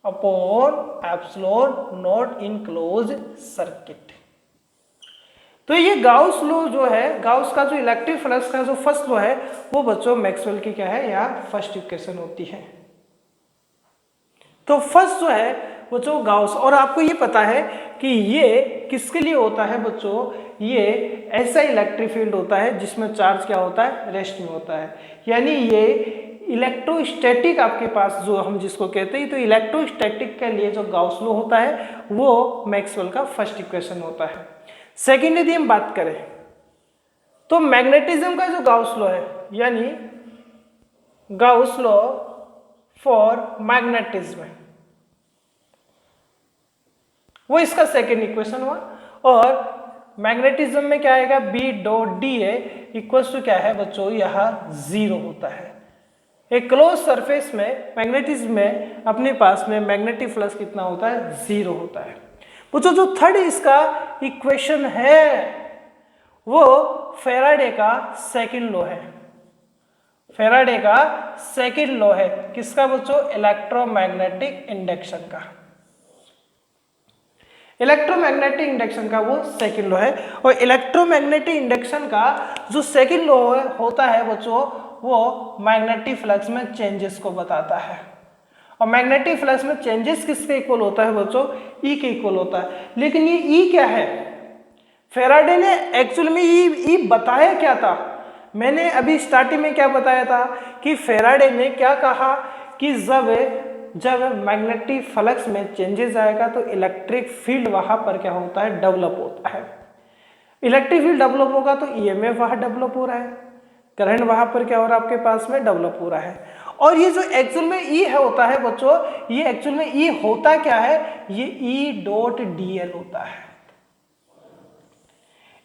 upon epsilon naught in closed circuit. तो ये गाउस लॉ जो है, गाउस का जो इलेक्ट्रिक फ्लक्स का जो फर्स्ट लॉ है वो बच्चों मैक्सवेल की क्या है, यहाँ फर्स्ट इक्वेशन होती है। तो फर्स्ट जो है बच्चों गाउस, और आपको ये पता है कि ये किसके लिए होता है बच्चों, ये ऐसा इलेक्ट्रिक फील्ड होता है जिसमें चार्ज क्या होता है, रेस्ट में होता है। यानी ये इलेक्ट्रोस्टैटिक आपके पास जो हम जिसको कहते हैं, तो इलेक्ट्रोस्टैटिक के लिए जो गाउस लॉ होता है वो मैक्सवेल का फर्स्ट इक्वेशन होता है। सेकेंड यदि हम बात करें तो मैग्नेटिज्म का जो गाउस लॉ है, यानी गाउस लॉ फॉर मैग्नेटिज्म, वो इसका सेकेंड इक्वेशन हुआ। और मैग्नेटिज्म में क्या आएगा, B dot D A equals to क्या है बच्चों, यहाँ 0 होता है। एक क्लोज सरफेस में मैग्नेटिज्म में अपने पास में मैग्नेटिक फ्लक्स कितना होता है, 0 होता है। बच्चों जो थर्ड इसका इक्वेशन है वो फैराडे का सेकंड लॉ है। फैराडे का सेकंड लॉ है किसका बच्चों, इलेक्ट्रोमैग्नेटिक इंडक्शन का। इलेक्ट्रोमैग्नेटिक इंडक्शन का वो सेकंड लॉ है। और इलेक्ट्रोमैग्नेटिक इंडक्शन का जो सेकंड लॉ होता है बच्चों, वो मैग्नेटिक फ्लक्स में चेंजेस को बताता है। और मैग्नेटिक फ्लक्स में चेंजेस किसके इक्वल होता है बच्चों, ई के इक्वल होता है। लेकिन ये ई क्या है, फैराडे ने एक्चुअल में ई बताया क्या था, मैंने अभी स्टार्टिंग में क्या बताया था कि फैराडे ने क्या कहा कि जब मैग्नेटिक फ्लक्स में चेंजेस आएगा तो इलेक्ट्रिक फील्ड वहां पर क्या होता है, डेवलप होता है। इलेक्ट्रिक फील्ड डेवलप होगा तो ईएमएफ वहां डेवलप हो रहा है, करंट वहां पर क्या हो रहा है आपके पास में, डेवलप हो रहा है। और ये जो एक्चुअल में ई है होता है बच्चों, ये एक्चुअल में ई होता क्या है, ये ई डॉट डी एल होता है।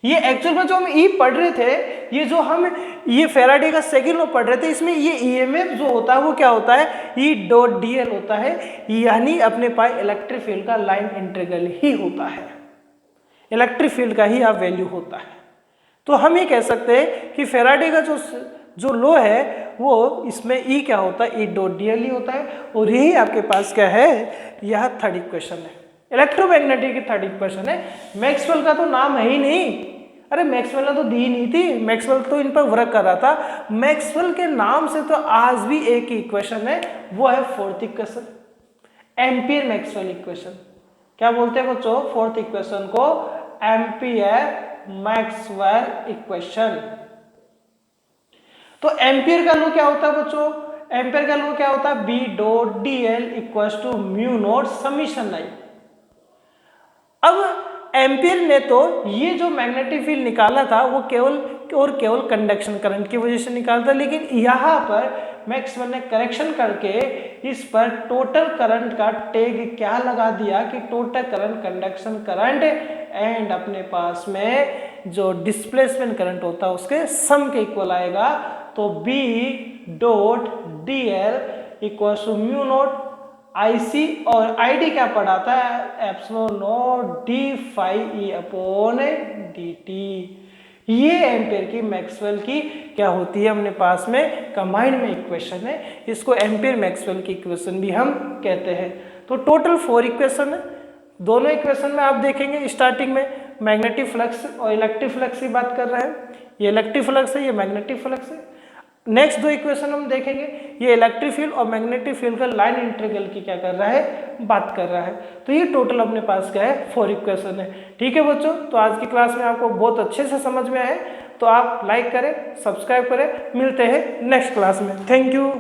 ये एक्चुअल में जो हम ई पढ़ रहे थे, ये फैराडे का सेकंड लॉ पढ़ रहे थे, इसमें ये ईएमएफ जो होता है वो क्या होता है, ई डॉट डी एल होता है। यानी अपने पास इलेक्ट्रिक फील्ड का लाइन इंटीग्रल ही होता है, इलेक्ट्रिक फील्ड का ही आप वैल्यू होता है। तो हम ये कह सकते हैं कि फैराडे का जो लॉ है वो इसमें ई क्या होता है, ई डॉट डी एल ही होता है। और यही आपके पास क्या है, यह थर्ड इक्वेशन है, इलेक्ट्रोमैग्नेटिक की थर्ड इक्वेशन है। मैक्सवेल का तो नाम है ही नहीं, अरे मैक्सवेल ने तो दी नहीं थी, मैक्सवेल तो इन पर वर्क कर रहा था। मैक्सवेल के नाम से तो आज भी एक ही इक्वेशन है, वो है fourth equation, ampere Maxwell equation. क्या बोलते हैं बच्चों, फोर्थ इक्वेशन को एम्पियर मैक्सवेल इक्वेशन। तो एम्पियर का लॉ क्या होता है बच्चों, एम्पियर का लॉ क्या होता है, B dot D L equals to mu naught summation I. अब एम्पियर ने तो ये जो मैग्नेटिक फील्ड निकाला था वो केवल कंडक्शन करंट की वजह से निकाला था, लेकिन यहाँ पर मैक्सवेल ने करेक्शन करके इस पर टोटल करंट का टैग क्या लगा दिया कि total current, conduction current and अपने पास में जो डिस्प्लेसमेंट करंट होता है उसके सम के इक्वल आएगा। तो B dot D L equal to mu naught IC, और आईडी क्या पढ़ाता है, epsilon naught D phi E upon D T. ये एम्पियर की मैक्सवेल की क्या होती है अपने पास में कंबाइंड में इक्वेशन है, इसको एम्पियर मैक्सवेल की इक्वेशन भी हम कहते हैं। तो टोटल 4 इक्वेशन है। दोनों इक्वेशन में आप देखेंगे स्टार्टिंग में मैग्नेटिक फ्लक्स और इलेक्ट्रिक फ्लक्स की बात कर रहे हैं, ये इलेक्ट्रिक फ्लक्स है, ये मैग्नेटिक फ्लक्स है। नेक्स्ट 2 इक्वेशन हम देखेंगे, ये इलेक्ट्रिक फील्ड और मैग्नेटिक फील्ड का लाइन इंटीग्रल की क्या कर रहा है, बात कर रहा है। तो ये टोटल अपने पास क्या है, 4 इक्वेशन है। ठीक है बच्चों, तो आज की क्लास में आपको बहुत अच्छे से समझ में आए, तो आप लाइक करें, सब्सक्राइब करें। मिलते हैं नेक्स्ट क्लास में। Thank you.